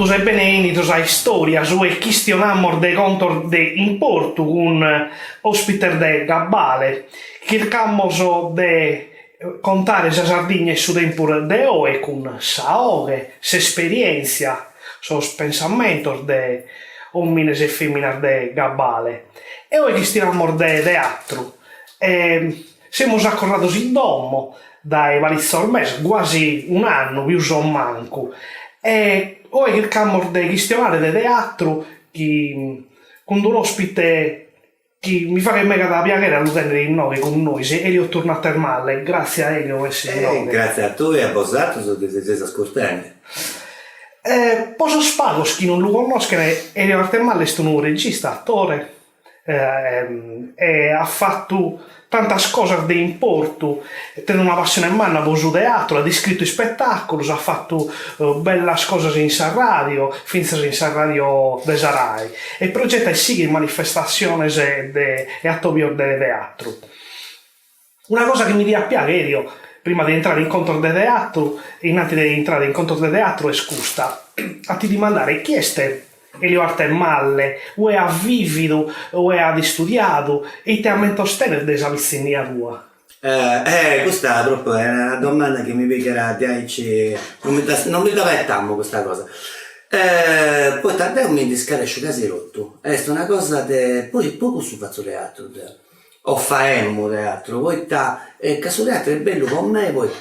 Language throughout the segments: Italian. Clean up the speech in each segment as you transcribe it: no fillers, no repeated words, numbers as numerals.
Dos e benenidos a storia su e questionammo de contor de importu un ospiter de Gabbale. Cercamos de contare sa Sardigna su tempur de oe cun sa oe, s'esperienza, sos pensamentos de homines e feminas de Gabbale. E oi questionammo de teatru. Siamo accorrados in domo dai valitzor mes, quasi un anno, più son mancu. E oi cercammo de questionare de teatru con un ospite che mi fa che mega da piacere a tenere in noi con noi, se Elio torna a Termalle, grazie a Elio grazie a tu e a Bosato sono dei ascoltanti. Posso spagos chi non lo conoscono, Elio Termalle è un regista, attore, e ha fatto tante cose di importo, tiene una passione in mano per il teatro, ha descritto i spettacoli, ha fatto belle cose in sa radio, finze in sa radio de Sarai, e progetta sì manifestazioni e attività del teatro. Una cosa che mi dispiace io, prima di entrare in conto del teatro, innanzi di entrare in conto del teatro, è scusta a ti dimandare chi è Elio Termalle, o è a vivido, o è a studiato, e ti ha mentostene della vicinanza tua? Questa proprio è una domanda che mi piccherà, non mi davettammo questa cosa. Poi tant'è mi discaresce quasi rotto. È una cosa de... Poi poco su faccio teatro, o faemmo teatro, poi che su teatro è bello con me, poi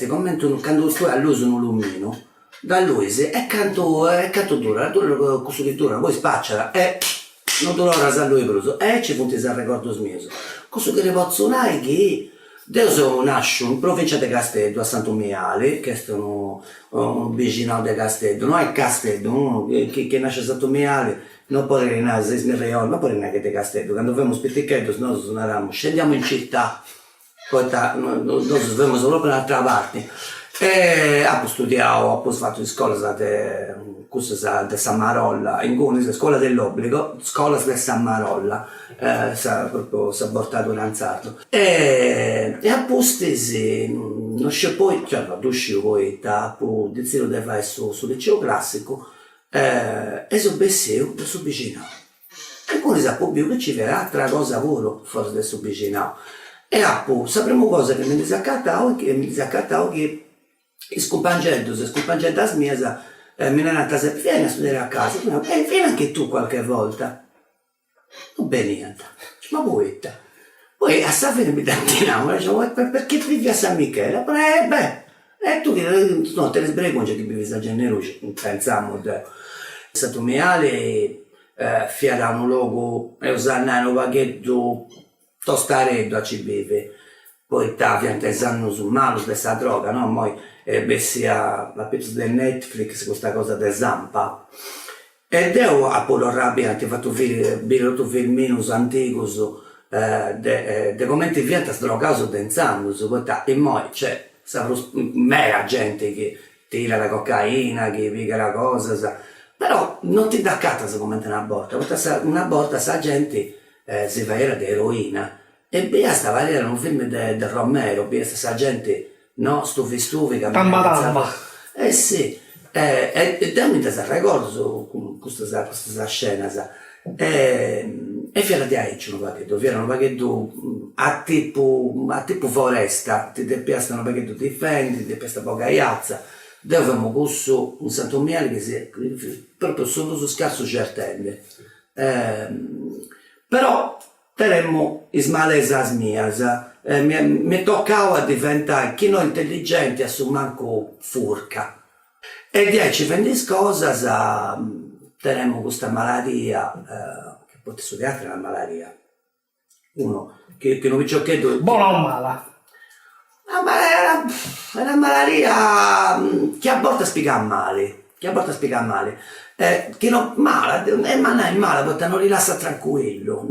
come quando tu all'uso un lumino, da lui è canto dura, questo che dura, poi spacciala, non dolora sa lui bruso, ci punti sa ricordo smieso. Questo che ne posso dire che io nasco in provincia di Castello, a Santo Miale, che è un vicino di Castello, non è Castello, che nasce a Santo Miale, non può renare 6.000 euro, non può renare che di Castello, quando abbiamo spettichetto, noi suonavamo, scendiamo in città, poi noi siamo solo per un'altra parte. Ho studiato, ho fatto in scuola di San Marolla, in Cuneo, scuola dell'obbligo, scuola di San Marolla, proprio si è portato un anzato. E a posti, non c'è poi, cioè, uscivo poi, ho deciso di fare sul liceo classico, e sono besseo, sono vicino. E quindi sappiamo che ci verrà altra cosa lavoro, forse del vicino. E la prima cosa che mi disaccattavo che scompangendo a smiesa, mi hanno detto se vieni a studiare a casa, vieni anche tu qualche volta. Non bene niente, ma poi a San Fine mi dantinavo, dicevo, perché vivi a San Michele? Tu che no, te ne sbrego, c'è che vivi a Generuccio, pensiamo, Santo Miale, fiera un luogo, e usare un vaghetto tostareddo a ci vive. Poi piantesano sul malo questa droga, no? Poi bessia la pezzo del Netflix, questa cosa del Zampa. Ed io a Polo Rabbia ti ho fatto vedere filmino antico de come ti viene sdrogato denzando, e poi c'è mera gente che tira la cocaina, che piga la cosa, però non ti dà catta come una borta sa gente si fa era di eroina. E basta era un film di Romero, questa gente, no, stufi che Tamba. Sì, e da mi si ricordo questa scena, e fiera di Aici un paghetto a tipo foresta, ti depiastano un paghetto di fendi, ti depiasta poca iazza, dove abbiamo questo un Santo Miele che si proprio solo su scarso certende. Però teremmo ismalesa smiasa, mi toccava diventare chi non intelligente a su manco furca. E 10 20 cose teremmo questa malaria, che poi studiate una malaria. Uno che non vi giochetto. Buona o mala? Ma è una malaria che a volte spiega male. Che non mala, ma non è mala perché non rilassa tranquillo.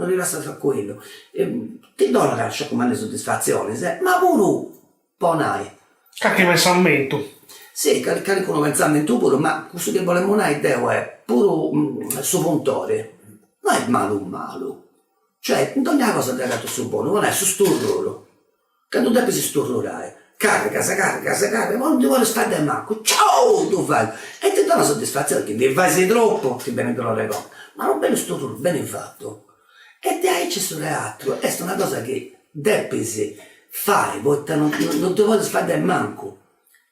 Ti do una sciocca soddisfazione, ma pure ponai. Cacchio pensamento. Sì, carico un pensamento pure, ma questo che volevamo è pure suppontore. Non è malo. Cioè, non è una cosa che ha dato su buono, non è su sturrolo. Quando devi si sturrare, carica, ma non ti vuole fare manco, ciao, tu fai, e ti dà una soddisfazione, che ti fai troppo, ti viene dolore con, ma non bene sto bene fatto, e da ahí c'è sto teatro, è una cosa che deppesi fare, non ti vuole fare manco,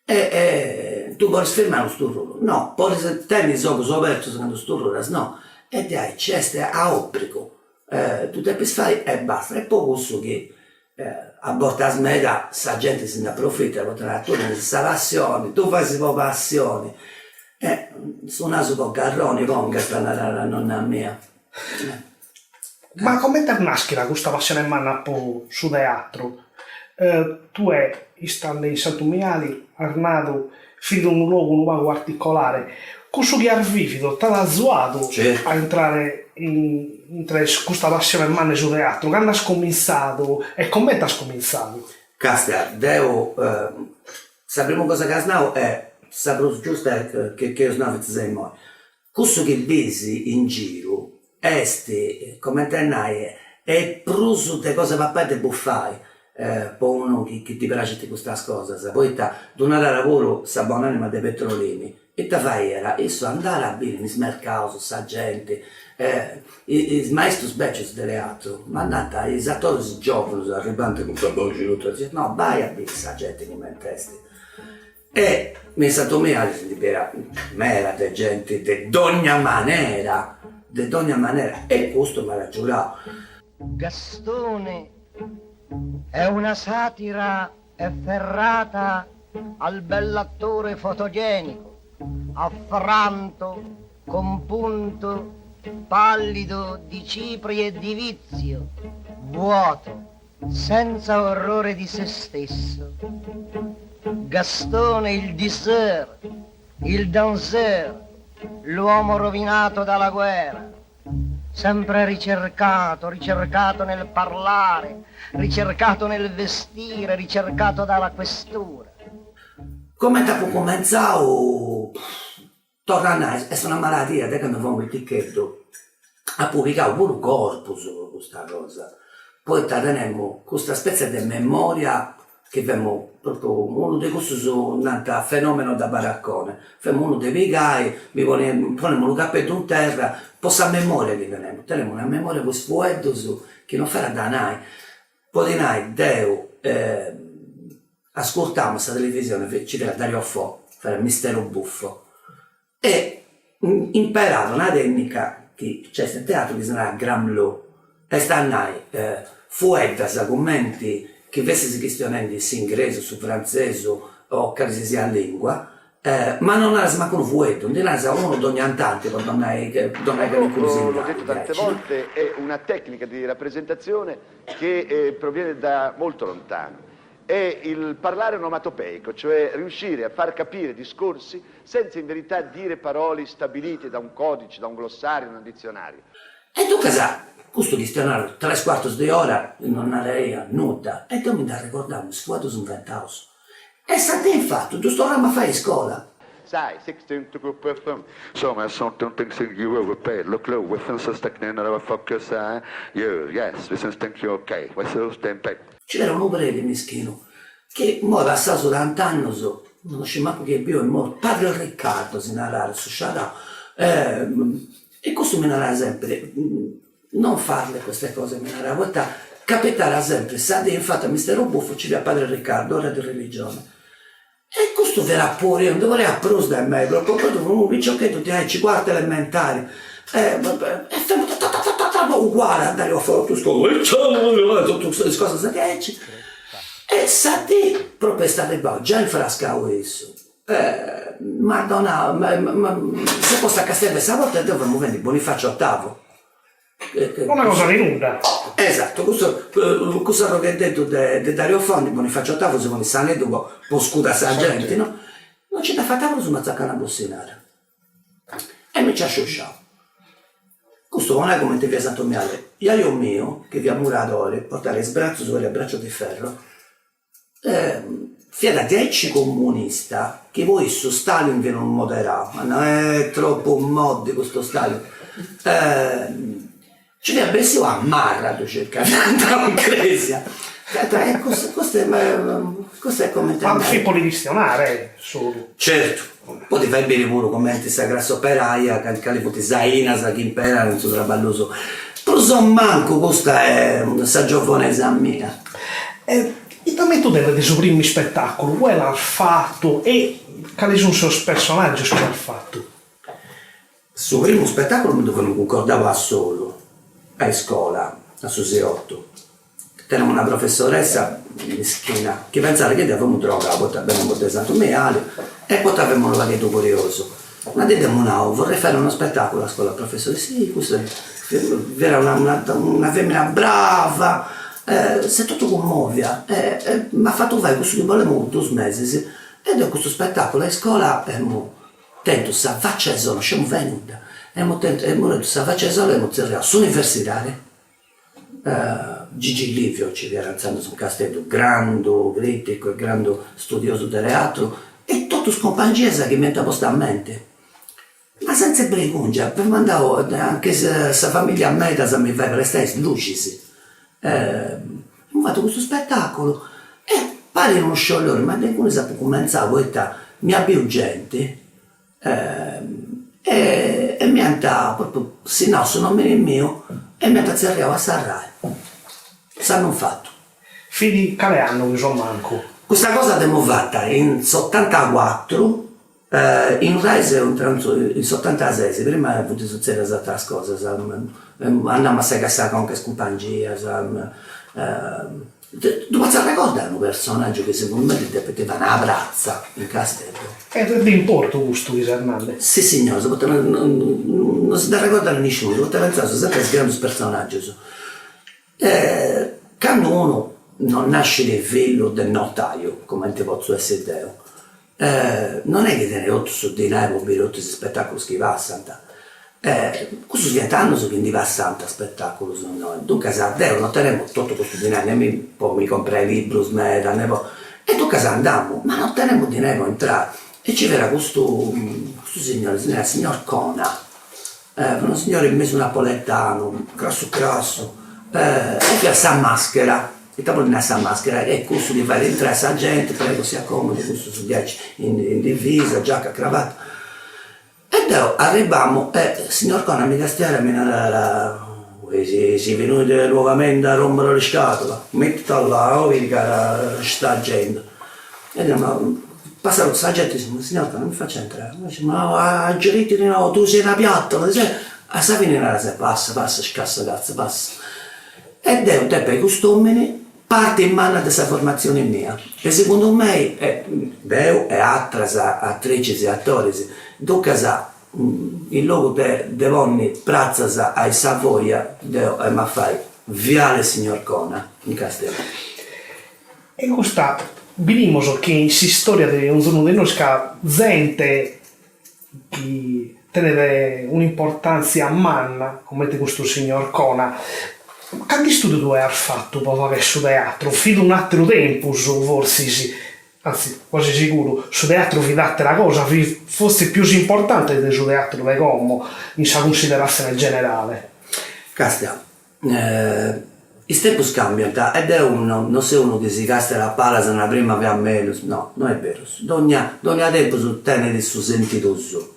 e tu vuoi fermare sto ruolo, no, poi se tendi sopra secondo sto ruolo, no, e da ahí c'è a obbligo, tu devi fare e basta, e poi questo che a volte a smera sa gente se ne approfitta, a volte tu non sa passione, tu fai si po' passione, su naso con carroni con che sta la nonna mia. Ma come ti nasce questa passione in mano su teatro? Tu stando in Santumiali, Arnado, figlio di un luogo particolare, questo che ha vivido, ti ha aiutato a entrare in questa passione in mano su teatro? Quando hai cominciato e come hai cominciato? Castia, devo, la prima cosa che ho è, saprò giusto che io sono sei mai. Questo che vedi in giro, come te è pruso di cose papà te può fare. Per uno che ti piace di queste cose, poi donare lavoro sa buona anima dei petrolini e ti fai era isso andare a bere in mercato, sa gente, i maestri becci del teatro, ma andate gli attori giovani, arrivando con la voce, no, vai a bere sa gente che mi testi. E mi è stato mera di gente di ogni maniera, e questo mi ha giurato. Gastone è una satira efferrata al bell'attore fotogenico, affranto, compunto, pallido di cipri e di vizio, vuoto, senza orrore di se stesso. Gastone il disseur, il danseur, l'uomo rovinato dalla guerra, sempre ricercato nel parlare, ricercato nel vestire, ricercato dalla questura. Come dopo cominciato, torna a noi, è una malattia, che mi fa un ticchetto, ha pubblicato pure un corpo su questa cosa. Poi teniamo questa specie di memoria che abbiamo proprio uno di questi su un fenomeno da baraccone. Facciamo uno dei pigai, poniamo il cappello in terra, possa memoria che teniamo una memoria con sfuetto che non farà da noi. Poi di noi, Deo, ascoltiamo questa televisione, ci deve Dario Fo, fare il mistero buffo, e imparato una tecnica che c'è il teatro che si chiama Gramlo, e sta a noi, fuetta, commenti, che invece si questionano su inglese, su francese o qualsiasi lingua, ma non ha manco un fuetto, non ha uno di ogni antante, non hai che l'ho detto tante volte, è una tecnica di rappresentazione che proviene da molto lontano. È il parlare onomatopeico, cioè riuscire a far capire discorsi senza in verità dire parole stabilite da un codice, da un glossario, da un dizionario. E tu cosa? Questo dizionario, 3/4 di ora, non avrei nulla. E tu mi da ricordare, sfuato su un ventaus. E sa te fatto, tu sto rama fai scuola. Sai, 16 grupper som är sånt någonting som ju europé. Look low, vi finns att stäckna när det fokus är. Yes, vi syns tänker okej. Vad så stämpel. C'era un obrere mischino che mo è passato tant'anni, non c'è manco che più è morto. Padre Riccardo si narrava su Sciarà. E questo mi narrava sempre. Non farle queste cose, mi narrava. Volta capitare sempre, sa di infatti mistero buffo ci via Padre Riccardo, ora di religione. E questo verrà pure, non dovrei apprus da me, proprio un picciochetto di 4 elementari. E siamo uguali, andare a fare tutte queste cose che e sa di proprio state già in frascavo questo. Madonna, se posso a Castello stavolta dovremmo vendere Bonifacio VIII. Una cosa di nuda. Esatto, questo che ha detto di Dario Fondi, Bonifacio VIII, secondo il San Educo, può scudare sa gente, no? Non c'è da fare su una zacca a bussinare. E mi ci ha sciosciato. Questo non è come ti piace Santo Miale. Io mio, che vi ha murato ora, portare il braccio su il braccio di ferro, fiera 10 comunista, che voi su Stalin vi non moderà, ma non è troppo mod questo Stalin. Ci abbiamo preso a marra, tu cercare, andavo in Grecia. Questo è come Ma Filippo di Vistionare, solo. certo, poi ti fai bene pure come questa grassa operaia che le puoi zaina, sa che impera, non so traballoso. Però son manco, questa è una giovanesa mia. E também tu deve su primi spettacolo, quello l'ha fatto e quali sono i suoi personaggi che l'ha fatto? Sul primo spettacolo mi dove non concordavo a solo, a scuola, a Suseotto. Tenevamo una professoressa meschina che pensava che avevamo droga, poi abbiamo potuto male e poi avevamo un laghetto curioso. Ma detto, no, vorrei fare uno spettacolo a scuola, professore. Sì, questo era una femmina brava, si è tutto commovia, mi ha fatto fare questo che volevamo 2 mesi. Ed è questo spettacolo a scuola, tento sa faccia solo, siamo venuti, detto sa faccia solo, abbiamo zerrato sull'università. Gigi Livio ci era alzando su un castello, grande critico e grande studioso del teatro, e tutti i compagni che mi hanno posto a mente. Ma senza pregungia, per mandare anche se la famiglia a me da mi fa prestare lucisi. Ho fatto questo spettacolo e pare uno sciogliore, ma quando si può cominciare a mi abbia gente e mi hanno proprio, se no sono mio, e mi hanno zerriato a Sarrai. S'hanno fatto. Fidi quale anno che sono manco? Questa cosa l'abbiamo fatta in 84, in Rise in 76, prima ho potuto succedere altre cose, andiamo a casa con che compagnia, dopo si ricorda un personaggio che secondo me interpretava una brazza in castello. È di importo questo di Hernandez. Sì signore, non si deve ricordare nessuno, si poteva pensare sempre a grandi personaggi. Quando uno non nasce del velo del notaio, come ti posso essere Deo, non è che te ne 8 su di noi per vedere tutti questi spettacoli che va a Santa. Questo diventano su che va a Santa spettacolo su noi. Dunque a Deo non teniamo tutto questo dinero, poi mi comprai libri, e dunque andiamo, ma non teniamo dinero per entrare. E ci era questo signore, il signor Cona, un signore messo napoletano, grasso. E che sa maschera, e dopo non sa maschera, e questo di fare entrare sa gente, prego si accomodi, questo su 10 in divisa, giacca, cravatta. E dopo arriviamo, signor Cona mi castiera, si è venuto nuovamente a rompere le scatole, mettila là, vedi che sta gente. E andiamo, passano questa gente, signor Cona mi faccia entrare, ma a giriti di nuovo, tu sei una piattola, a sa finire se passa, scassa cazzo, passa. E Deo te per costumi parte in mano di questa formazione mia. E secondo me Deo e altre attrici e attori, dunque il luogo de vonni prazza ai Savoia, Deo e ma fai viale signor Cona in castello. E questa venimos che in storia di un giorno di noi gente che teneva un'importanza a manna, come questo signor Cona. Quanti studi tu hai fatto per fare su teatro? Fino un altro tempo, forse sì, anzi quasi sicuro, su teatro fidate la cosa fosse più importante del su teatro di Como, in sa considerazione generale. Castia, i tempi cambiano ed è non sei uno che si casta la palla se una prima che a meglio, no, non è vero, ogni tempo su tenere su sentito su.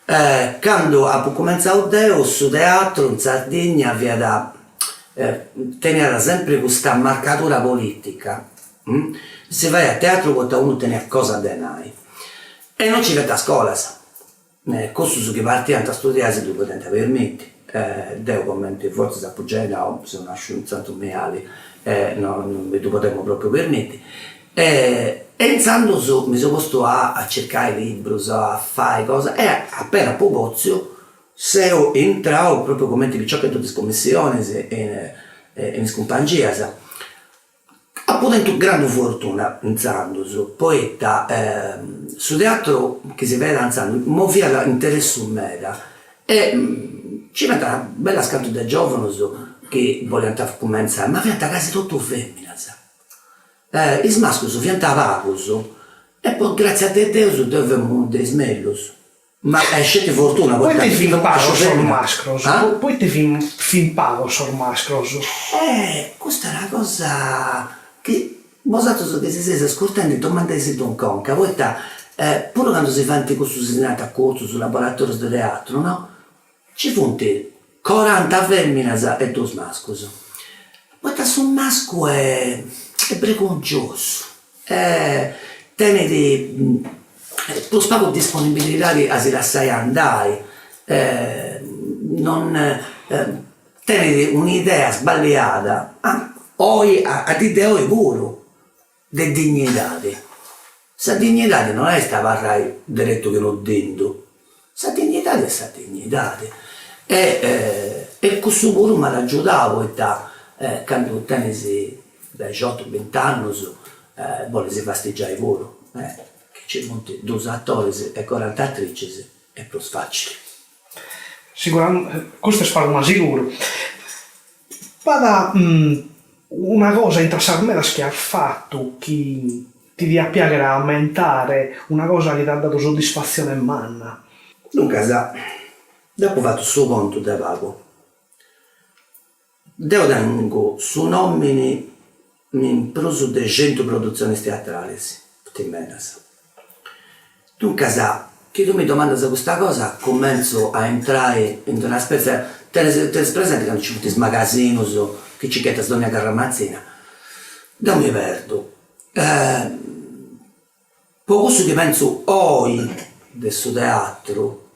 Quando ha cominciato Deo su teatro in Sardegna aveva da tenere sempre questa marcatura politica. Se vai a teatro quando uno tiene cosa da noi e non ci vede a scuola questo su che partiamo a studiare se tu potete permetti Deo commenti forse si appoggiare se non nasce un santo meali non tu potremmo proprio permetti e iniziando su mi sono posto a cercare libri a fare cose e appena popozio se ho entrato proprio come ti dicevo che tutte le commissioni e in compagnia ha avuto grande fortuna iniziando su poeta su teatro che si vede danzando muoveva l'interesse in me e ci mette una bella scanto da giovane che volevano cominciare ma aveva quasi tutto femmina i maschi su fiantavano e poi grazie a Dio dovevamo dei smellos Ma scelte fortuna, Poi ti fin pago sul femmina. mascros, Ah? poi ti fin pago sul mascros. Questa è una cosa che vosato so che si sia ascoltando e domanda di Don Conca, poi pure quando si fanno questo senato a corso sul laboratorio di teatro, no? Ci funti 40 femmine e 2 mascos. Poi sul masco è preconcioso, tenere lo spazio disponibilità a si lasciare andare, non tenere un'idea sbagliata, ad idea pure di dignità. Sa dignità non è sta parlare diretto che non dentro, sa dignità è sa dignità. E questo pure mi ha aiutato quando tenesi 18-20 anni vuole si fasteggiare pure. Che c'è 2 attori e 40 attrici è più facile. Sicuramente, questo è sparo ma sicuro. Vada una cosa interessante che ha fatto che ti dia piacere a aumentare, una cosa che ti ha dato soddisfazione manna. Dunque, dopo ho fatto il suo conto da pago. Devo tengo su nomini in prosu di 100 produzioni teatrali, tutte bene. Dunque, che tu mi domandi su questa cosa, comincio a entrare in una specie, te presenti quando ci metti in magazzino, che ci chiede ogni carramazzina, non mi perdo. Poco su che penso oggi del suo teatro,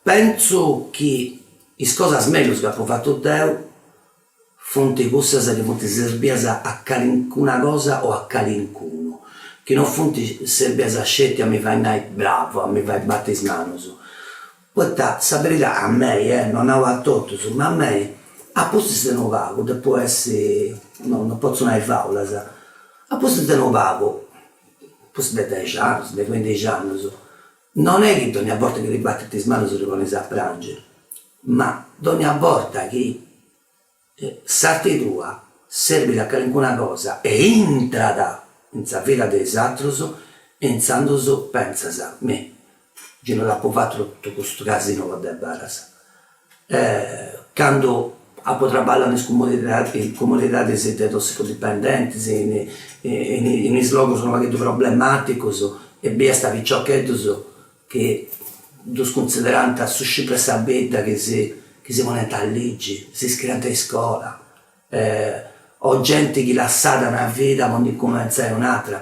penso che le cose meglio che ho fatto Deo fonti cose che fonti servire a qualcuna cosa o a qualcuno. Che non fonti servire a scegliere a mi fai andare bravo, a mi fai battismano. Poi sa verità a me, non avevo tutto, ma a me a posto se non pago, può essere, no, non posso andare faula, a posto se non pago, posso di 10 anni, di 15 anni, non è che ogni volta che ribattiti in mano si riconosce a piangere, ma ogni volta che sarti tua serve a qualcuna cosa e entra in sa vita degli altri, pensando pensa a me, che non l'ho fatto tutto questo casino con le barras. Quando potrà parlare in comunità dei tossicodipendenti, in slogan sono anche problematici, e via sta picciocchetti che dos considerante a suscipre sapere che si moneta a legge, si iscrive in scuola, o gente che lasciata una vita non comincia a un'altra,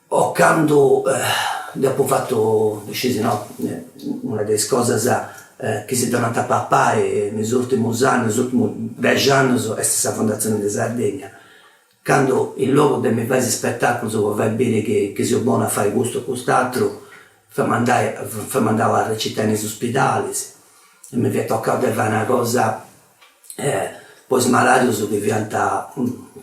o quando dopo fatto, decisi no, una delle cose che si è donata a papà e negli ultimi anni, negli ultimi 10 anni, è stata la fondazione di Sardegna. Quando il luogo del mio paese spettacolo va bene che si è buono a fare questo o quest'altro, fammi andare a recitare negli ospedali, e mi è toccato di fare una cosa, poi smalato che diventa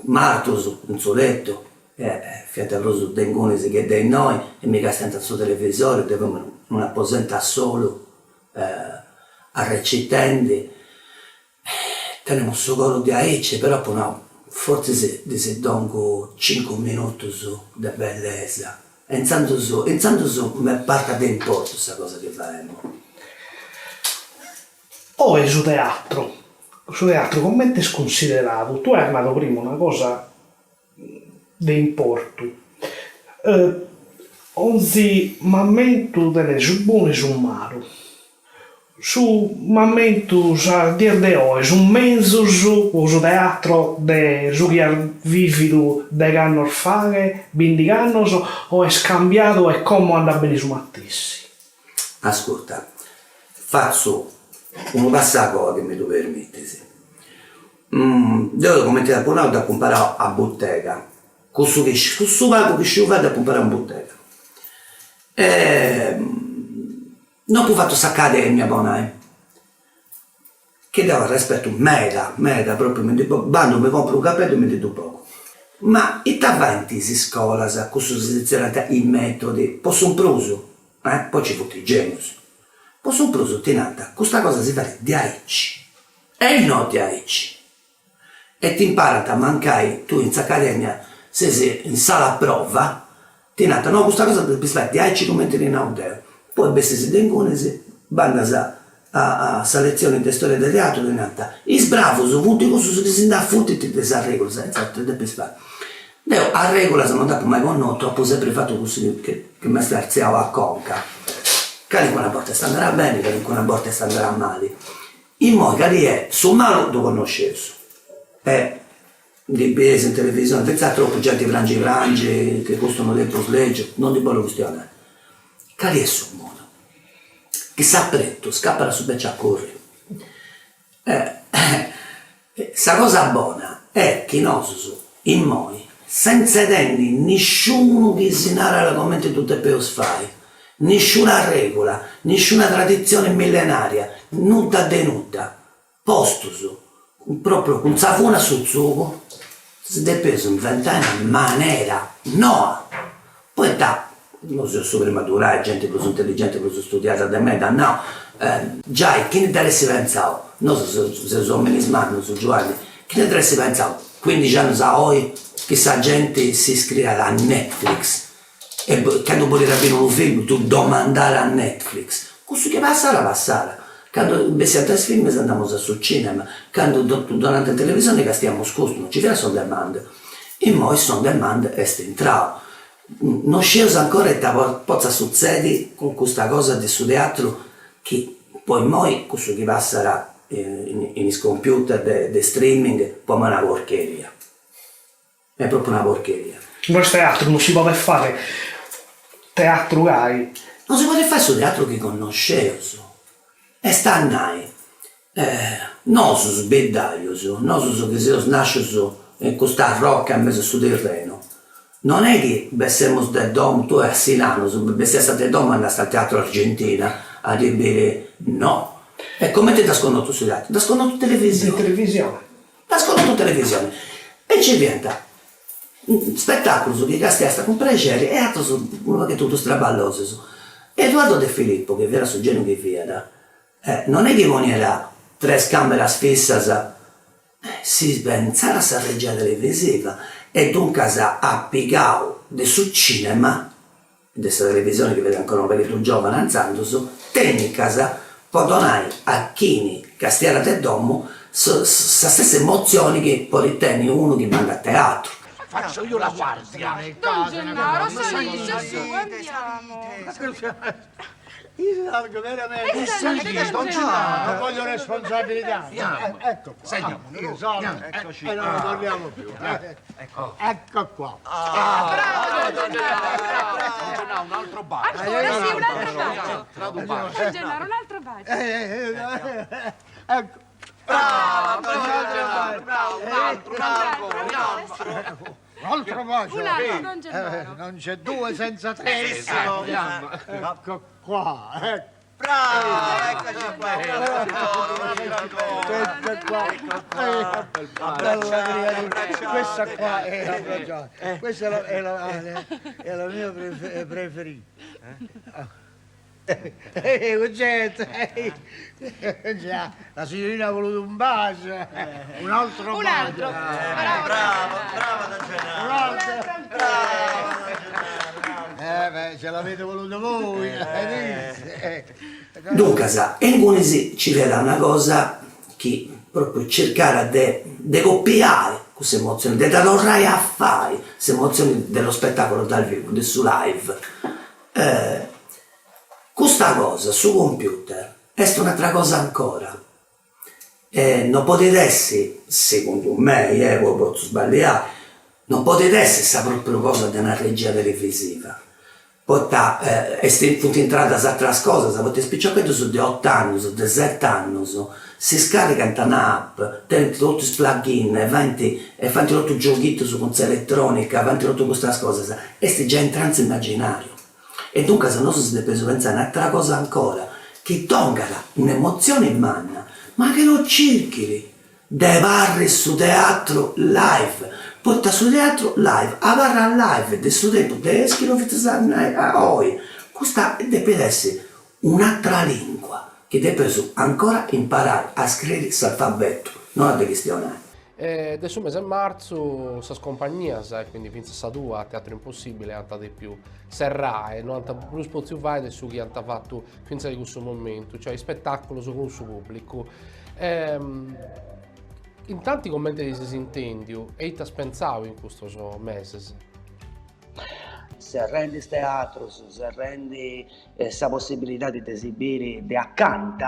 marto in suo letto, fiata preso dengone che è dei noi, e mi castenta sul televisore, dove non apposenta solo a recitare, teniamo il suo coro di aece, però poi no, forse se dongo 5 minuti di bellezza, e intanto mi parte di importo questa cosa che faremo. O è su teatro, come ti è considerato? Tu hai parlato prima una cosa di importo. Oggi momento delle su buone su malo. Su momento a dir de oggi, un mezzo su teatro de su che vivido de ganno fare, 20 anni, o è scambiato e come andà bene su Mattissi? Ascolta, faccio un passaggio che mi tu permetti. Devo commettere per da comprare a bottega, con questo pago che ci ho fatto a comprare a bottega. Non ho fatto questa accademia, che dava rispetto mega, proprio, quando mi compro un capello mi dico poco. Ma i avanti si scola, questo si dice i metodi, posso un proso, poi ci fotti i genius. Posso un proso, tenata, questa cosa si fa di aici, e non di aici. E ti impara a mancare, tu in accademia, se sei in sala a prova, tenata, no, questa cosa si fa di aici come te ne ho detto. poi bessi si dengunesi, vanno a selezione di storia del teatro in alta. I sbravos, punti così si si da futti ti sa regola, senza te per fare. Deo, a regola se non da mai con noi, troppo sempre fatto così che mi starziavo a conca. Cari con una volta sta andrà bene, cari con una volta sta andrà male. In modo che su malo lo conoscevo. Di base in televisione, pensate troppo gente frangi che costano tempo sleggio, non di buona questione. Cari è su modo. Che sa pretto, scappa da subeccia a correre. Sa cosa buona è che noi, in noi, senza tenere nessuno che si narra come tutte le peos fai, nessuna regola, nessuna tradizione millenaria, nuda de nuda, postus, proprio con safona sul sugo, si deve inventare una maniera nuova. Poi non so super matura, gente più intelligente, più studiata da me, no, già, chi ne interessa pensare? Non so se sono menismano, sono giovani, chi ne interessa pensare? 15 anni a oggi, che sa gente si iscrive a Netflix, e quando vuoi vedere un film, tu domandare a Netflix, questo che passare. Quando invece a film andiamo sul cinema, quando durante la televisione che stiamo scosti, non ci sono son domande. E poi sono domande è entrato. Non sceso ancora e possa succedere con questa cosa del suo teatro che poi questo che passerà in computer di streaming poi è una porcheria. È proprio una porcheria. Il nostro teatro non si può fare teatro gai. Non si può fare su teatro che conoscevo. E stannai. Non su sbedaglio, non su che si nasce in questa rocca in mezzo sul terreno. Non è che bessiamo del dom, tu a Silano, bessiamo del dom andare al teatro Argentina a dire no. E come ti nascondono sul teatro? Nascondono televisione. Nascondono televisione. E ci diventa spettacolo che castesta con piacere e altro uno che tutto straballoso. Edoardo De Filippo, che era sul genio che via, non è che monierà 3 camere fisse, si pensava a regia televisiva e dunque ha piegato del cinema, questa televisione che vede ancora un periodo giovane anzandosi, tecnica può donare a chi castiera del domo queste stesse emozioni che poi ritiene uno che manda a teatro. Faccio io la guardia. Don Gennaro, salisce su, andiamo. Io salgo veramente. Don Gennaro. Non voglio responsabilità. Andiamo. Ecco qua. Sentiamo. Io sono. Eccoci. E non ne parliamo più. Ecco qua. Bravo, Don Gennaro. Bravo, un altro bacio. Ancora sì, un altro bacio. Un bacio. Don Gennaro, un altro bacio. Ecco. Bravo, un altro. Un altro bacio. Un altro, Don Gennaro. Non c'è 2 senza 3. Ecco qua. Ecco. Eccoci qua. Questa qua è questa è la mia preferita. Già, la signorina ha voluto un bacio, un altro Un bacio. altro. Bravo, Don Gennaro. Ce l'avete voluto voi. Dunque, in Gunisi ci vede una cosa che proprio cercare di copiare queste emozioni, di tornare a fare queste emozioni dello spettacolo dal vivo, del suo live. Questa cosa su computer è un'altra cosa ancora. Non potete essere, secondo me, posso sbagliare, non potete essere questa propria cosa di una regia televisiva. Poi è entrata su altre cose, potete spiccare su di 8 anni, su di 7 anni, si scarica in un'app, tieni tutti i plugin, e fanno tutto il giochino su console elettronica, fanno tutte queste cose, e sti già in trance immaginario. E dunque se non si deve pensare a un'altra cosa ancora, che tongala un'emozione in mano, ma che non circoli, deve varre su teatro live, porta su teatro live, a varra live, del suo tempo, deve essere a oggi. Questa deve essere un'altra lingua, che deve ancora imparare a scrivere l'alfabeto, non a questionare. Adesso mese marzo sa compagnia, quindi finza sa due a Teatro Impossibile, anta di più serrà e non anta più spazio vai adesso che anta fatto finza di questo momento, cioè spettacolo con il suo pubblico. In tanti commenti di Sesintendio, e ti pensavo in questo mese? Se rendi teatro, se rendi questa possibilità di esibire di accanto,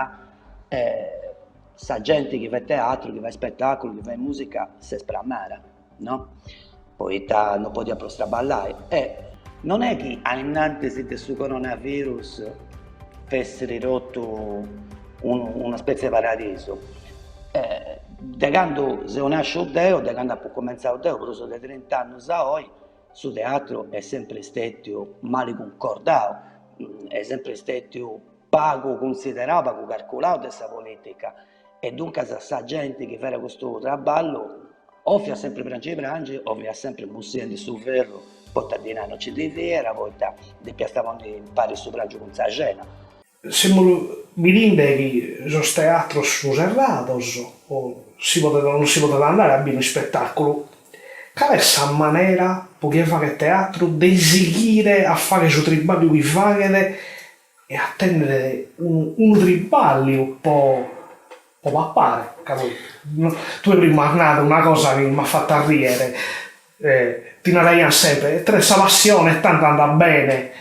sa gente che fa teatro, che fa spettacolo, che fa musica, si spramara, no? Poi non può più straballare. Non è che innanzi di questo coronavirus fosse ridotto una specie di paradiso. Da quando si nasce il Deo, da quando può cominciare il Deo, però sono da 30 anni a oggi, su teatro è sempre stato male concordato, è sempre stato poco considerato, poco calcolato questa politica. E dunque sa gente che fa questo traballo, o fa sempre prangi, o fa sempre bussando sul ferro, poi di non ci deve era, poi di piastavano di fare su pranzo con sa cena. Siamo mi rende che sono teatro sono serratos o non si poteva andare a vedere un spettacolo. Qual è questa maniera per fare teatro di esigere a fare il triballo che fare e a tenere un triballo un po' pappare, capito? Tu hai prima nato una cosa che mi ha fatto ridere, ti narrai sempre, questa passione è tanto andata bene,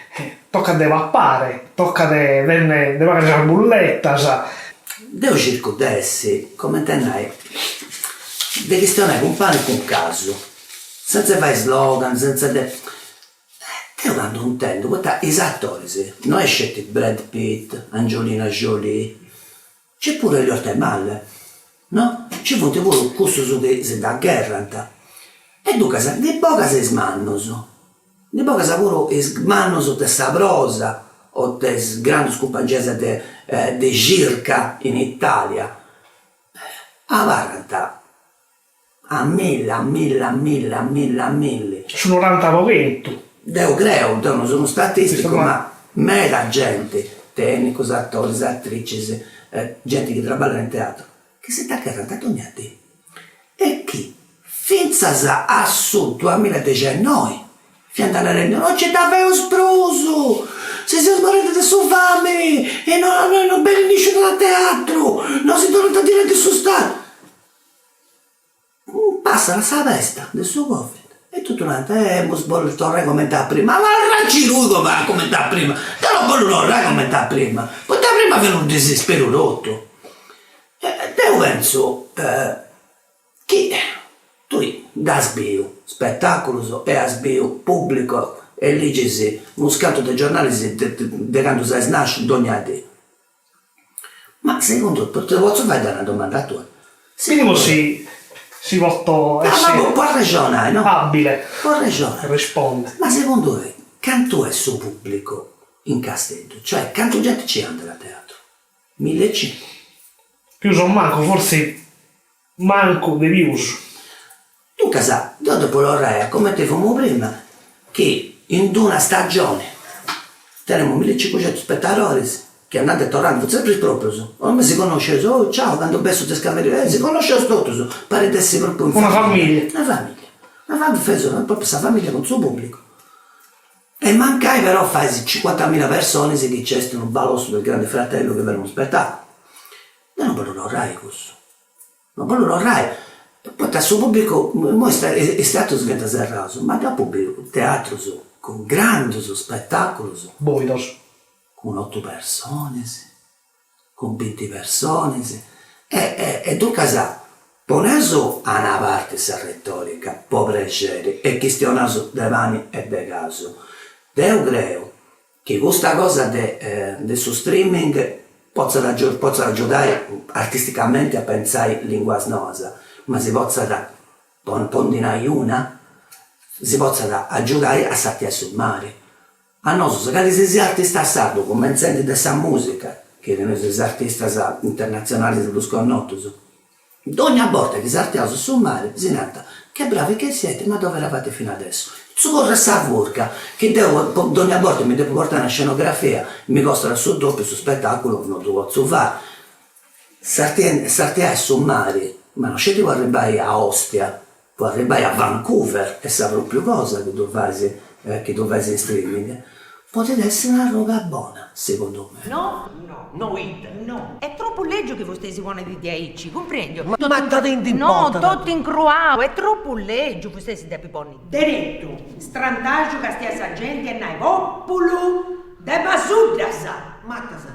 tocca di pappare, tocca di pagare la bulletta, sa. Devo circondessi, come tenai, di questione con pane e con caso, senza fare slogan, senza de... Io quando intendo, guarda, i attori, non è scelto Brad Pitt, Angelina Jolie, c'è pure gli Ortemal, no? Ci fonte pure questo su che si dà guerra, e dunque, di poca si smannoso, di poca si pure smannoso di sta prosa, o di grandi scompagese di circa in Italia, a Varanta, a mille. Sono 90%. Io credo, non sono statistico, ma meta gente, tecnici, attori, attrici, gente che lavora in teatro, che si sta cantando ogni anno. E chi, finza a su 2019, fiandano non c'è davvero spruso, se si smarrite di su fame, e non beneficio da teatro, non si torna a dire di su stato. Passa la sua testa del suo Covid. E tutto l'anno, torna a commentare prima, ma arranci lui come a commentare prima, che non vorrei commentare prima, perché prima aveva un desispero rotto. Io penso che tu da sbio, spettacolo e a sbio pubblico e leggi uno scatto dei giornali di quando si nasce ogni anno. Ma secondo te, posso fare una domanda a tu? Minimo si può essere può ragionare, no? abile, Può ragionare. risponde. Ma secondo te, quanto è il suo pubblico in Castello? Cioè, quanta gente ci anda a teatro? 1500? Più sono manco, forse manco di più. Tu casa, dopo l'orrea, come te famo prima, che in una stagione teniamo 1500 spettatori che andate a tornare sempre proprio, non si conosce, oh ciao, quando besso te scameri, si conosce tutto, pare di essere proprio Una famiglia. Una famiglia, proprio questa famiglia con il suo pubblico. E mancai però fai 50.000 persone che cestono un balotto del Grande Fratello che per uno spettacolo. E non ve lo rai questo. Non ve lo rai. Poi il suo pubblico, è stato sventa serrato, ma da pubblico, teatro con grandi spettacolo. Boidos. Con 8 persone, con 20 persone. E tu casa, poneso a una parte questa retorica, può piacere, e questionato dai mani e dai caso. Io credo che questa cosa del suo streaming possa aiutare artisticamente a pensare lingua snosa, ma si possa pondinare una, si possa aiutare a sapere sul mare. A noi, se si artista sardo, come senti questa musica, che sono gli artisti internazionali dello scornotto, ogni volta che si artiamo sul mare, si nota, che bravi che siete, ma dove eravate fino adesso? Su corre sta furca, che ogni volta mi devo portare una scenografia, mi costa il suo doppio, il suo spettacolo, non lo posso fare. Sartiare sul mare, ma non c'è di arrivare a Ostia, può arrivare a Vancouver e sa proprio cosa che dovesse in streaming. Potrebbe essere una roba buona, secondo me. No, no. È troppo leggio che voi si vuole di 10, comprendo? Ma dentro in No, porta, tutto in croato, è troppo leggio voi stessi da piponi. Diretto, strantaggio che stessa gente e nai popolo, de basudasa. Mattasa.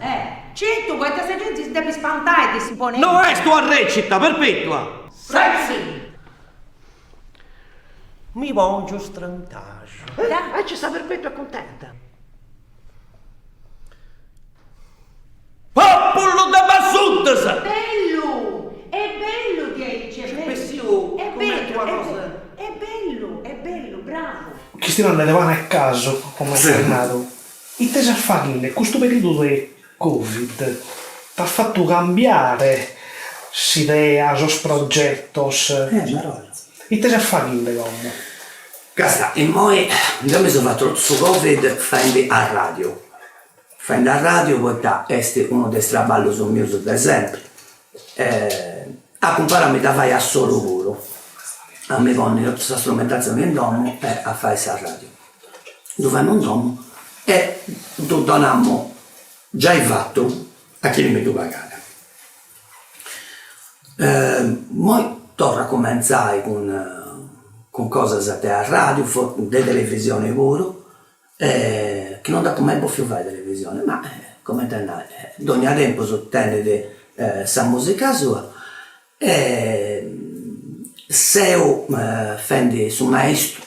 Certo, questa gente si deve spantare e si pone... No, sto a recita perpetua. Sexy! Mi voglio strantaggio. Ci sta perpetua contenta. Popolo da basudasa. È bello, dieci, è bello. È bello, bravo. Cristiano ne va a caso, come è tornato. E te sa fare questo periodo di Covid ti ha fatto cambiare l'idea, i progetti. E te sa fare come? Casta, e poi io mi sono fatto su Covid facendo a radio. Facendo a radio è uno dei traballi miei da sempre. A compararmi da fare a solo lavoro. A me con questa strumentazione in domo e a fare a radio. Dove facciamo un domo e doniamo già il fatto a chi mi deve pagare. Poi torno a cominciare con cose a radio, di televisione pure, che non da come più fare televisione, ma come te ogni tempo sottende sa musica sua, se io fendi su maestro,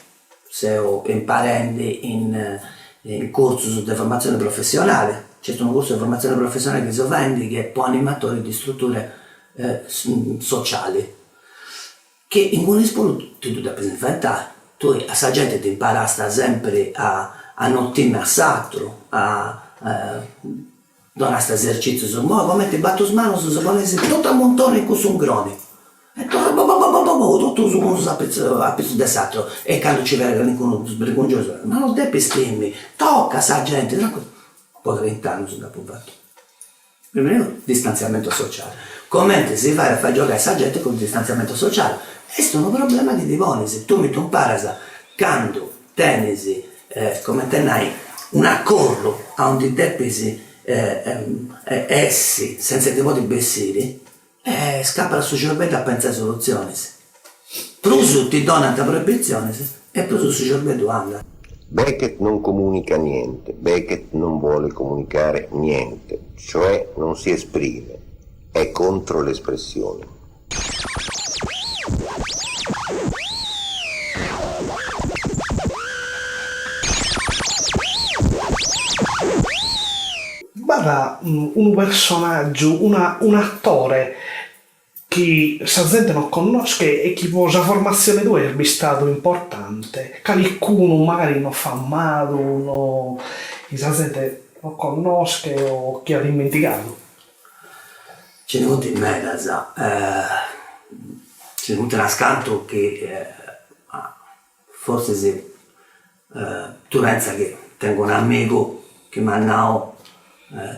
se io imparando in corso di formazione professionale, c'è un corso di formazione professionale che si fendi che è un animatore di strutture sociali, che in buon rispondo ti devi inventare. Tu a sta gente ti impara sta sempre a non timere assatro, a donare questo esercizio sul modo, come ti batto smano su sapone tutto a montone con un grone. E tutto su un pezzo di assatro. E quando ci vede qualcuno sbergongioso, ma non devi stemmi, tocca sta gente, tranquillo. Poi 30 anni sono dopo fatto. Primo distanziamento sociale. Come si fa a far giocare sta gente con il distanziamento sociale? Questo è un problema di divoni. Se tu mi impari a canto, tenisi, come te hai un accordo a un di tepisi essi senza tipo di bessiri, scappa dal suo cervello a pensare a soluzioni. Più ti dona la proibizione e più il suo cervello anda. Beckett non comunica niente, Beckett non vuole comunicare niente, cioè non si esprime, è contro l'espressione. Guarda, un personaggio, un attore che la gente non conosce e che la formazione tua è stato importante. Qualcuno magari non fa male, no, la gente non conosce o che ha dimenticato. Ce n'è avuto in me, ce n'è avuto un scanto che forse se tu pensi che tengo un amico che mi ha dato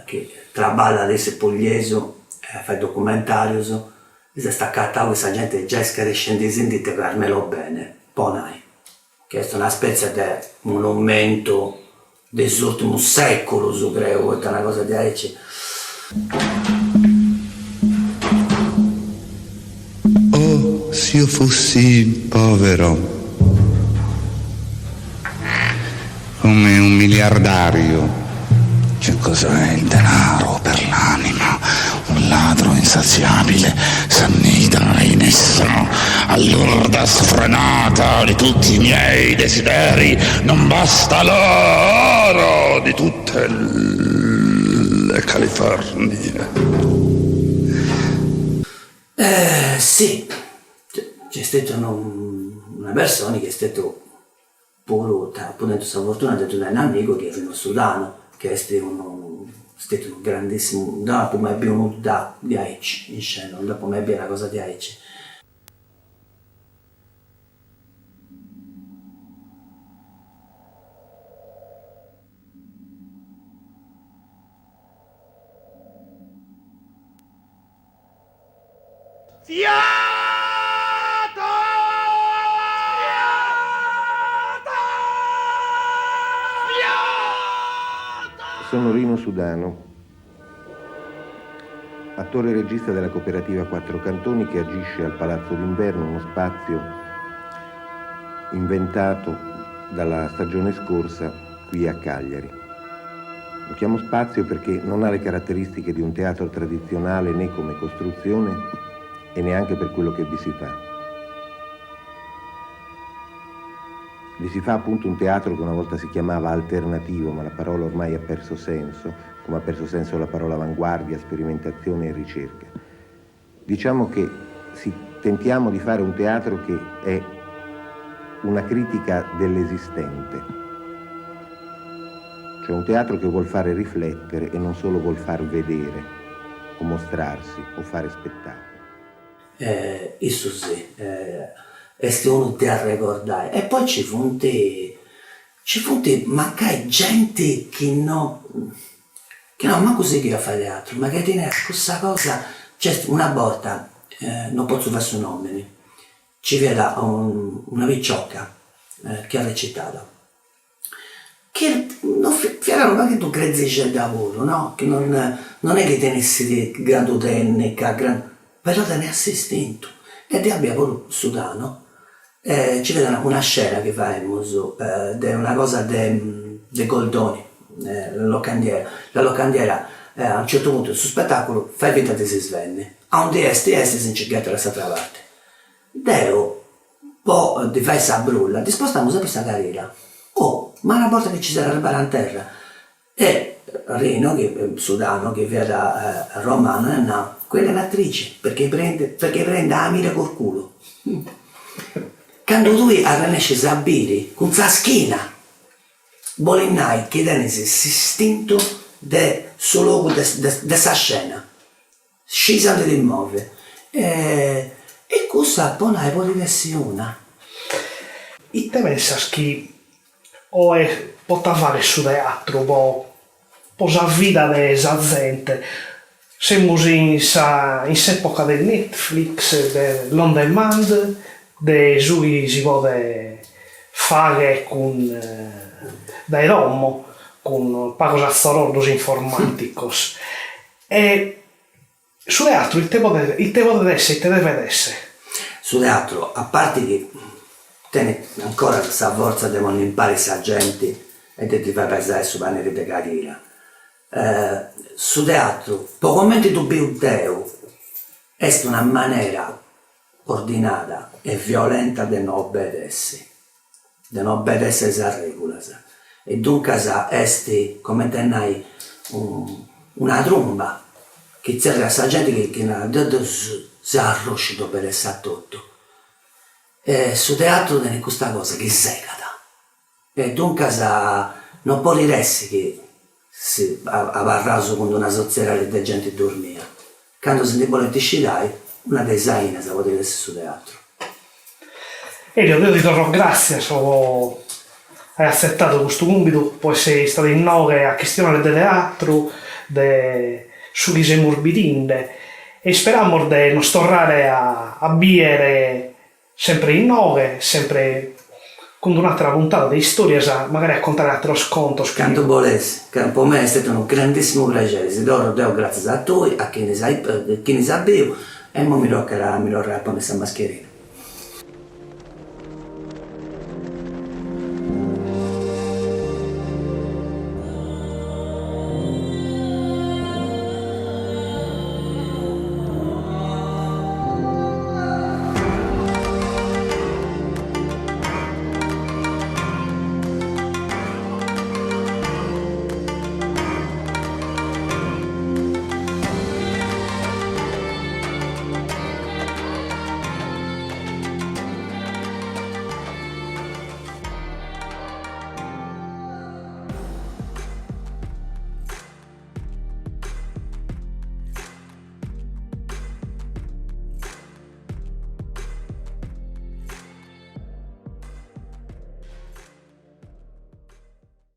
che lavora adesso Puglieso, fa documentario, si sta accattando questa gente già scarescendente di Carmelo bene, Ponai, che è una specie di monumento dell'ultimo secolo, credo, è una cosa di aici. Oh, se io fossi povero, come un miliardario. Che cos'è il denaro per l'anima? Un ladro insaziabile s'annida in esso all'urda sfrenata di tutti i miei desideri. Non basta l'oro di tutte le Californie. Sì, c'è stata una persona che è stato pure dentro questa fortuna di un amico che è venuto sudano, che è stato un grandissimo, dopo mai venuto di Aici in scena, dopo mai una cosa di Aici. Yeah! Sono Rino Sudano, attore e regista della cooperativa Quattro Cantoni che agisce al Palazzo d'Inverno, uno spazio inventato dalla stagione scorsa qui a Cagliari. Lo chiamo spazio perché non ha le caratteristiche di un teatro tradizionale né come costruzione e neanche per quello che vi si fa. Vi si fa appunto un teatro che una volta si chiamava alternativo, ma la parola ormai ha perso senso, come ha perso senso la parola avanguardia, sperimentazione e ricerca. Diciamo che tentiamo di fare un teatro che è una critica dell'esistente, cioè un teatro che vuol fare riflettere e non solo vuol far vedere o mostrarsi o fare spettacolo. Isso sì, è uno da ricordare. E poi ci funte mancare gente che non manco si che a fare teatro, ma che tiene questa cosa. C'è una volta, non posso fare suo nome, ci vede una vecchiocca che ha recitato, che non era una che tu credi da lavoro, no? Che non è che tenessi gradotenne, però te ne assistento. E abbiamo Sudano, ci vede una scena che faremo una cosa de Goldoni, la locandiera a un certo punto sul spettacolo fa vita di si svenne, a un di esti si incicchiata dall'altra parte. Deo, poi di fare sta brulla, ti spostiamo per questa carriera. Oh, ma una volta che ci sarà a terra, e Rino, che Sudano, che viene da Romano, no, quella è l'attrice, perché prende la mira col culo. Quando tu arrenesci Sabiri, con la schiena, Bolinnai che tiene istinto del suo luogo, dessa scena, scesa di muove. E questa poi non è poi diversione. I te pensas che o potrà fare su teatro, po' la vita della gente? Siamo in s'epoca del Netflix, dell'on demand, de su che si può fare con dai Romo, con pagos azzorordos informaticos. E su teatro il te potete essere, te deve essere. Su teatro, a parte che tiene ancora questa forza di non imparare sa gente e ti fai pensare su panere di carriera. Su teatro, poco tu più Deo, è una maniera ordinata e violenta di non obbedire a regola. E dunque è come tenai una tromba che serve a gente che si arroscia per essere tutto. E su teatro tiene questa cosa che segata. E dunque non può dire che si avarraso quando una sozzera di gente dormia. Quando si ne vuole scidare, una designa si può dire su teatro. Elio, io ti do grazie, hai accettato questo compito, poi sei stato in nove a questionare del teatro, su che sei morbidinde, e speriamo di non tornare a bere sempre in nove, sempre con un'altra puntata di storie, magari a contare altri sconti. Quanto volessi, che per me è stato un grandissimo piacere, ti do grazie a te, a chi ne sapevo, e ora mi toccherà a questa mascherina.